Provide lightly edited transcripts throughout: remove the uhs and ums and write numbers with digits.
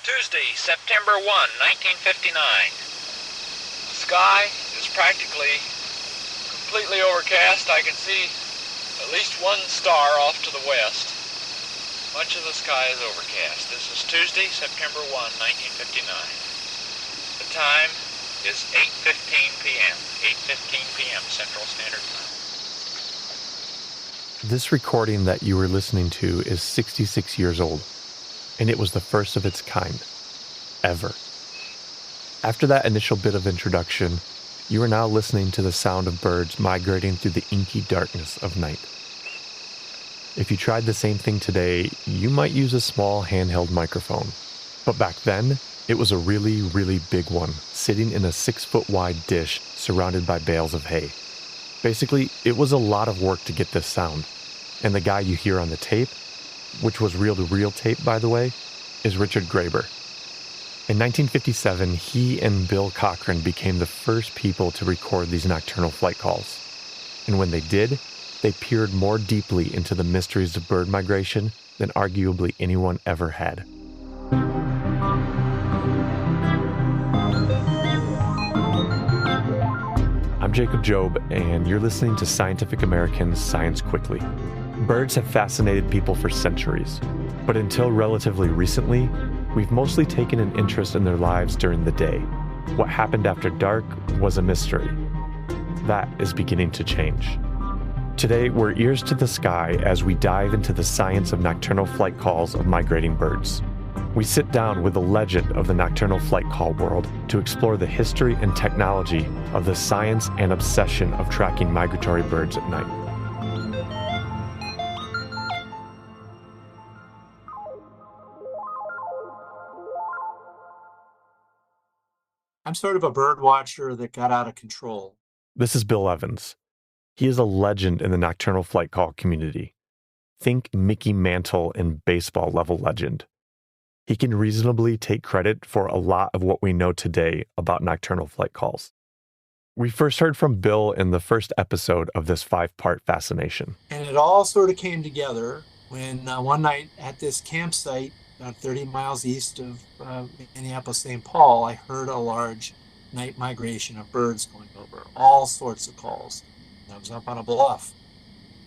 Tuesday, September 1, 1959. The sky is practically completely overcast. I can see at least one star off to the west. Much of the sky is overcast. This is Tuesday, September 1, 1959. The time is 8:15 p.m. 8:15 p.m. Central Standard Time. This recording that you were listening to is 66 years old, and it was the first of its kind, ever. After that initial bit of introduction, you are now listening to the sound of birds migrating through the inky darkness of night. If you tried the same thing today, you might use a small handheld microphone. But back then, it was a really, really big one, sitting in a 6-foot wide dish surrounded by bales of hay. Basically, it was a lot of work to get this sound. And the guy you hear on the tape, which was reel-to-reel tape, by the way, is Richard Graeber. In 1957, he and Bill Cochran became the first people to record these nocturnal flight calls. And when they did, they peered more deeply into the mysteries of bird migration than arguably anyone ever had. I'm Jacob Job, and you're listening to Scientific American's Science Quickly. Birds have fascinated people for centuries, but until relatively recently, we've mostly taken an interest in their lives during the day. What happened after dark was a mystery. That is beginning to change. Today, we're ears to the sky as we dive into the science of nocturnal flight calls of migrating birds. We sit down with the legend of the nocturnal flight call world to explore the history and technology of the science and obsession of tracking migratory birds at night. I'm sort of a bird watcher that got out of control. This is Bill Evans. He is a legend in the nocturnal flight call community. Think Mickey Mantle and baseball level legend. He can reasonably take credit for a lot of what we know today about nocturnal flight calls. We first heard from Bill in the first episode of this 5-part fascination. And it all sort of came together when one night at this campsite, about 30 miles east of Minneapolis, St. Paul, I heard a large night migration of birds going over, all sorts of calls. I was up on a bluff,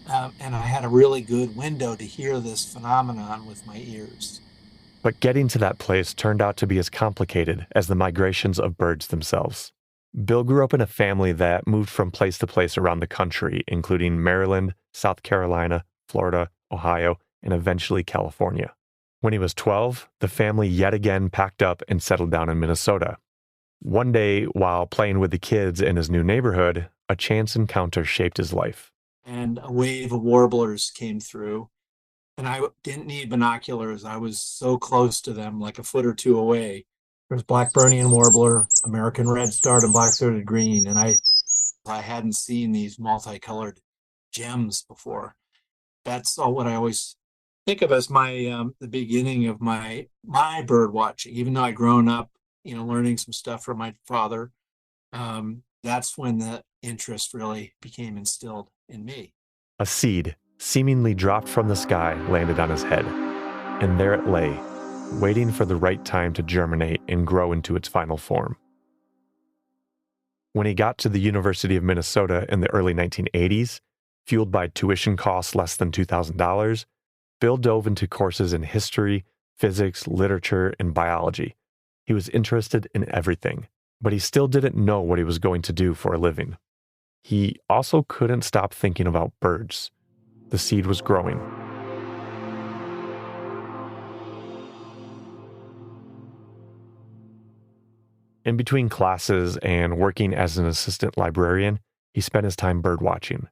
and I had a really good window to hear this phenomenon with my ears. But getting to that place turned out to be as complicated as the migrations of birds themselves. Bill grew up in a family that moved from place to place around the country, including Maryland, South Carolina, Florida, Ohio, and eventually California. When he was 12, the family yet again packed up and settled down in Minnesota. One day, while playing with the kids in his new neighborhood, a chance encounter shaped his life. And a wave of warblers came through, and I didn't need binoculars. I was so close to them, like a foot or two away. There's Blackburnian warbler, American red-starred and black-throated green, and I hadn't seen these multicolored gems before. That's all what I always think of as my the beginning of my bird watching. Even though I'd grown up, learning some stuff from my father, that's when the interest really became instilled in me. A seed, seemingly dropped from the sky, landed on his head, and there it lay, waiting for the right time to germinate and grow into its final form. When he got to the University of Minnesota in the early 1980s, fueled by tuition costs less than $2,000, Bill dove into courses in history, physics, literature, and biology. He was interested in everything, but he still didn't know what he was going to do for a living. He also couldn't stop thinking about birds. The seed was growing. In between classes and working as an assistant librarian, he spent his time bird watching.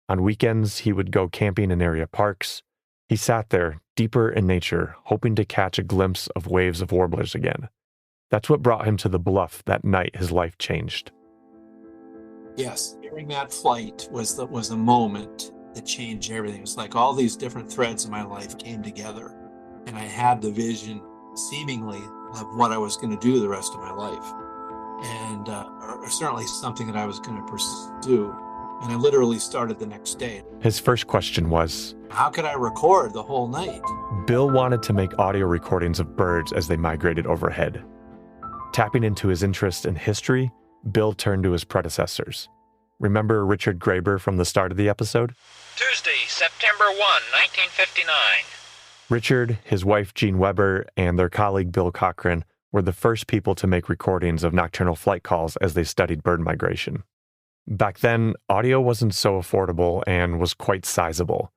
On weekends, he would go camping in area parks. He sat there, deeper in nature, hoping to catch a glimpse of waves of warblers again. That's what brought him to the bluff that night his life changed. Yes, hearing that flight was a moment that changed everything. It was like all these different threads in my life came together, and I had the vision, seemingly, of what I was going to do the rest of my life, and or certainly something that I was going to pursue. And I literally started the next day. His first question was, how could I record the whole night? Bill wanted to make audio recordings of birds as they migrated overhead. Tapping into his interest in history, Bill turned to his predecessors. Remember Richard Graeber from the start of the episode? Tuesday, September 1, 1959. Richard, his wife Jean Weber, and their colleague Bill Cochran were the first people to make recordings of nocturnal flight calls as they studied bird migration. Back then, audio wasn't so affordable and was quite sizable.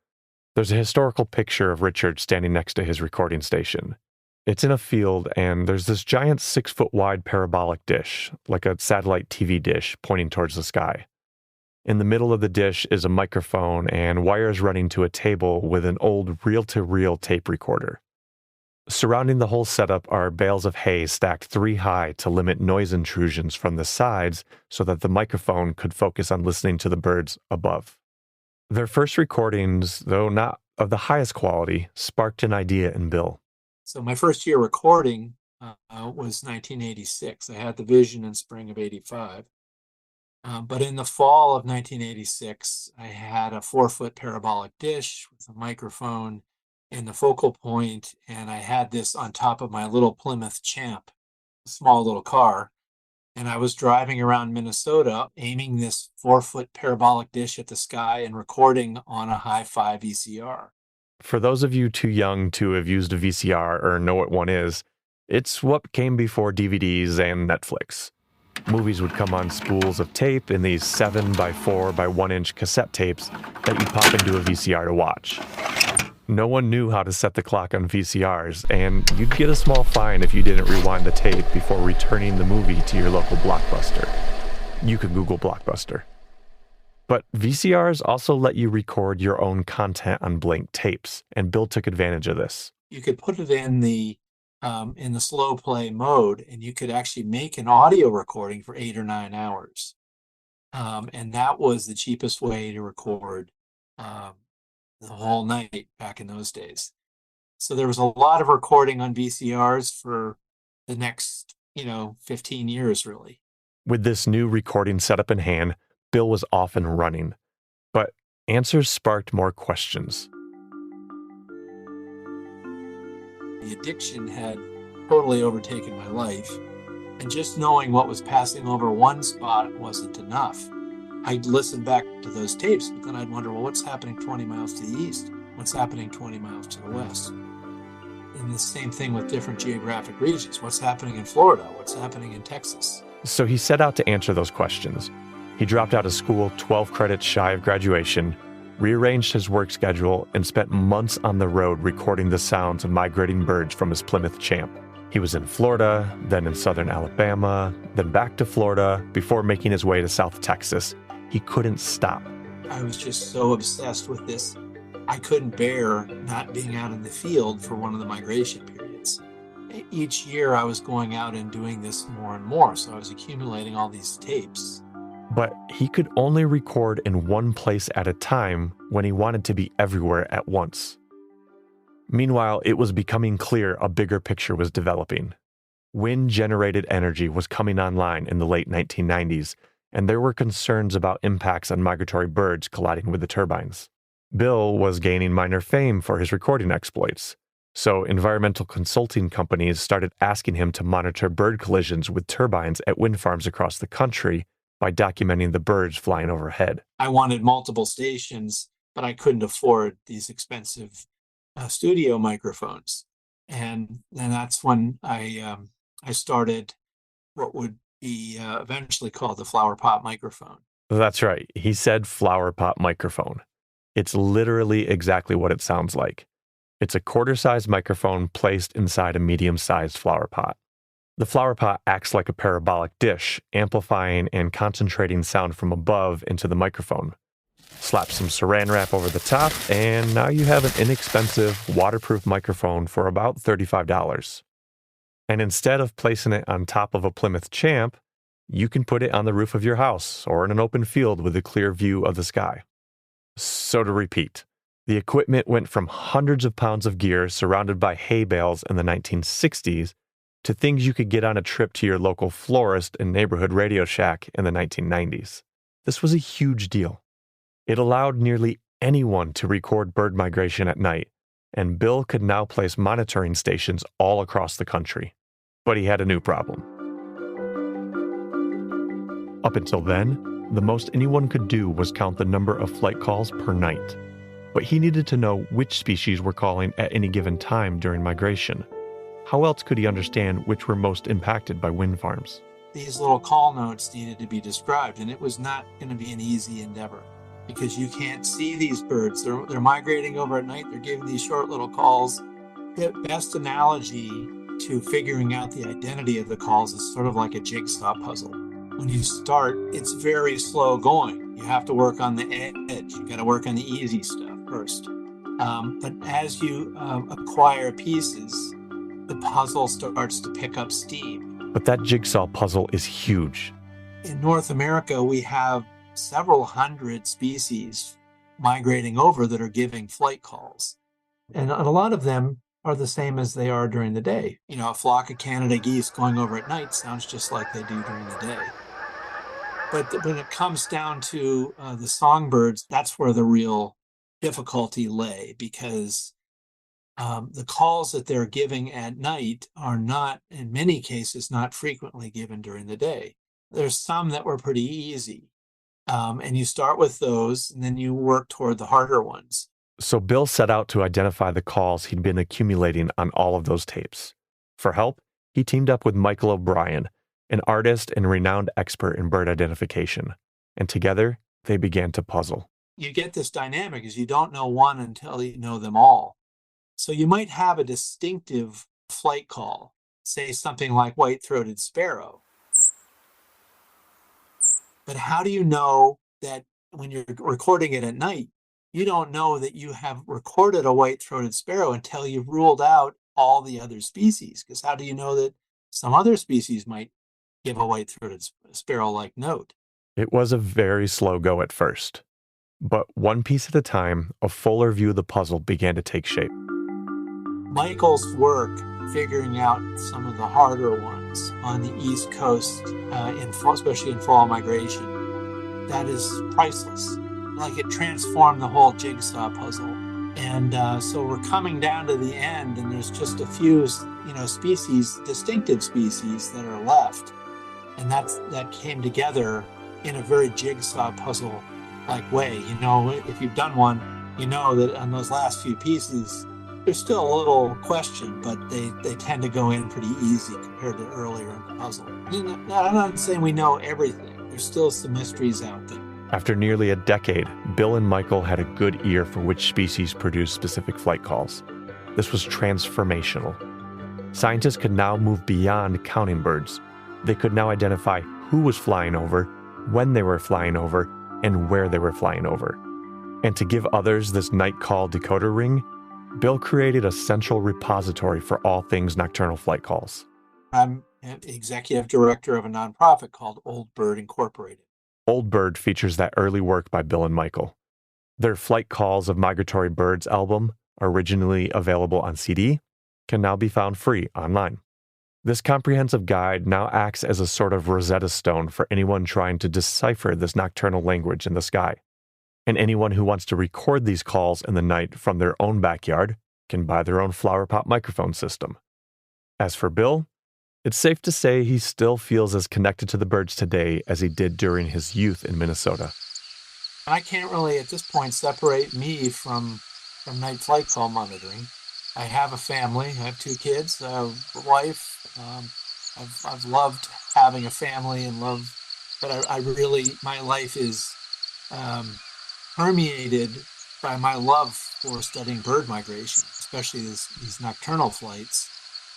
There's a historical picture of Richard standing next to his recording station. It's in a field, and there's this giant 6-foot-wide parabolic dish, like a satellite TV dish, pointing towards the sky. In the middle of the dish is a microphone and wires running to a table with an old reel-to-reel tape recorder. Surrounding the whole setup are bales of hay stacked 3 high to limit noise intrusions from the sides so that the microphone could focus on listening to the birds above. Their first recordings, though not of the highest quality, sparked an idea in Bill. So my first year recording was 1986. I had the vision in spring of 85. But in the fall of 1986, I had a 4-foot parabolic dish with a microphone and the focal point, and I had this on top of my little Plymouth Champ, a small little car. And I was driving around Minnesota, aiming this 4-foot parabolic dish at the sky and recording on a hi-fi VCR. For those of you too young to have used a VCR or know what one is, it's what came before DVDs and Netflix. Movies would come on spools of tape in these 7x4 by 1-inch cassette tapes that you'd pop into a VCR to watch. No one knew how to set the clock on VCRs, and you'd get a small fine if you didn't rewind the tape before returning the movie to your local Blockbuster. You could Google Blockbuster. But VCRs also let you record your own content on blank tapes, and Bill took advantage of this. You could put it in the slow play mode, and you could actually make an audio recording for 8 or 9 hours. And that was the cheapest way to record the whole night back in those days. So there was a lot of recording on VCRs for the next, 15 years, really. With this new recording setup in hand, Bill was off and running. But answers sparked more questions. The addiction had totally overtaken my life, and just knowing what was passing over one spot wasn't enough. I'd listen back to those tapes, but then I'd wonder, well, what's happening 20 miles to the east? What's happening 20 miles to the west? And the same thing with different geographic regions. What's happening in Florida? What's happening in Texas? So he set out to answer those questions. He dropped out of school 12 credits shy of graduation, rearranged his work schedule, and spent months on the road recording the sounds of migrating birds from his Plymouth Champ. He was in Florida, then in southern Alabama, then back to Florida, before making his way to South Texas. He couldn't stop. I was just so obsessed with this. I couldn't bear not being out in the field for one of the migration periods. Each year I was going out and doing this more and more, so I was accumulating all these tapes. But he could only record in one place at a time when he wanted to be everywhere at once. Meanwhile, it was becoming clear a bigger picture was developing. Wind-generated energy was coming online in the late 1990s, and there were concerns about impacts on migratory birds colliding with the turbines. Bill was gaining minor fame for his recording exploits, so environmental consulting companies started asking him to monitor bird collisions with turbines at wind farms across the country by documenting the birds flying overhead. I wanted multiple stations, but I couldn't afford these expensive studio microphones. And that's when I started what would be eventually called the flower pot microphone. That's right. He said flower pot microphone. It's literally exactly what it sounds like. It's a quarter-sized microphone placed inside a medium-sized flower pot. The flower pot acts like a parabolic dish, amplifying and concentrating sound from above into the microphone. Slap some saran wrap over the top, and now you have an inexpensive, waterproof microphone for about $35. And instead of placing it on top of a Plymouth Champ, you can put it on the roof of your house or in an open field with a clear view of the sky. So to repeat, the equipment went from hundreds of pounds of gear surrounded by hay bales in the 1960s to things you could get on a trip to your local florist and neighborhood Radio Shack in the 1990s. This was a huge deal. It allowed nearly anyone to record bird migration at night, and Bill could now place monitoring stations all across the country. But he had a new problem. Up until then, the most anyone could do was count the number of flight calls per night. But he needed to know which species were calling at any given time during migration. How else could he understand which were most impacted by wind farms? These little call notes needed to be described, and it was not going to be an easy endeavor because you can't see these birds. They're migrating over at night. They're giving these short little calls. The best analogy to figuring out the identity of the calls is sort of like a jigsaw puzzle. When you start, it's very slow going. You have to work on the edge. You got to work on the easy stuff first. But as you acquire pieces, the puzzle starts to pick up steam. But that jigsaw puzzle is huge. In North America, we have several hundred species migrating over that are giving flight calls. And a lot of them are the same as they are during the day. You know, a flock of Canada geese going over at night sounds just like they do during the day. But when it comes down to the songbirds, that's where the real difficulty lay, because the calls that they're giving at night are not, in many cases, not frequently given during the day. There's some that were pretty easy. And you start with those, and then you work toward the harder ones. So Bill set out to identify the calls he'd been accumulating on all of those tapes. For help, he teamed up with Michael O'Brien, an artist and renowned expert in bird identification. And together, they began to puzzle. You get this dynamic is you don't know one until you know them all. So you might have a distinctive flight call, say something like white-throated sparrow. But how do you know that when you're recording it at night, you don't know that you have recorded a white-throated sparrow until you've ruled out all the other species? Because how do you know that some other species might give a white-throated sparrow-like note? It was a very slow go at first. But one piece at a time, a fuller view of the puzzle began to take shape. Michael's work figuring out some of the harder ones on the East Coast, especially in fall migration, that is priceless. Like it transformed the whole jigsaw puzzle. And so we're coming down to the end, and there's just a few, species, distinctive species that are left. And that came together in a very jigsaw puzzle-like way. If you've done one, you know that on those last few pieces, there's still a little question, but they tend to go in pretty easy compared to earlier in the puzzle. I'm not saying we know everything. There's still some mysteries out there. After nearly a decade, Bill and Michael had a good ear for which species produced specific flight calls. This was transformational. Scientists could now move beyond counting birds. They could now identify who was flying over, when they were flying over, and where they were flying over. And to give others this night call decoder ring, Bill created a central repository for all things nocturnal flight calls. I'm an executive director of a nonprofit called Old Bird Incorporated. Old Bird features that early work by Bill and Michael. Their Flight Calls of Migratory Birds album, originally available on CD, can now be found free online. This comprehensive guide now acts as a sort of Rosetta Stone for anyone trying to decipher this nocturnal language in the sky. And anyone who wants to record these calls in the night from their own backyard can buy their own flower pot microphone system. As for Bill, it's safe to say he still feels as connected to the birds today as he did during his youth in Minnesota. I can't really, at this point, separate me from night flight call monitoring. I have a family. I have 2 kids, a wife. I've loved having a family but my life is permeated by my love for studying bird migration, especially these nocturnal flights.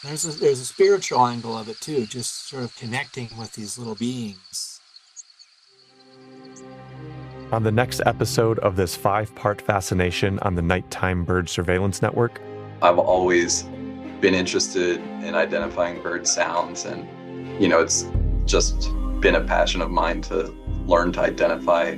There's a spiritual angle of it too, just sort of connecting with these little beings. On the next episode of this 5-part fascination on the Nighttime Bird Surveillance Network, I've always been interested in identifying bird sounds, and it's just been a passion of mine to learn to identify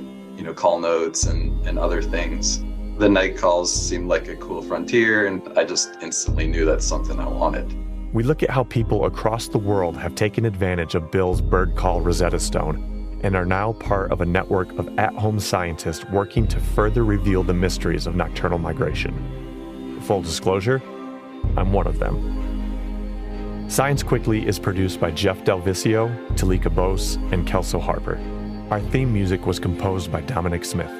call notes and other things. The night calls seemed like a cool frontier, and I just instantly knew that's something I wanted. we look at how people across the world have taken advantage of Bill's bird call Rosetta Stone and are now part of a network of at-home scientists working to further reveal the mysteries of nocturnal migration. Full disclosure, I'm one of them. Science Quickly is produced by Jeff Delvicio, Talika Bose, and Kelso Harper. Our theme music was composed by Dominic Smith.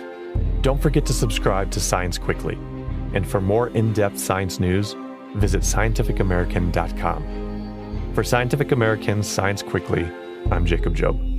Don't forget to subscribe to Science Quickly, and for more in-depth science news, visit scientificamerican.com. For Scientific American's Science Quickly, I'm Jacob Job.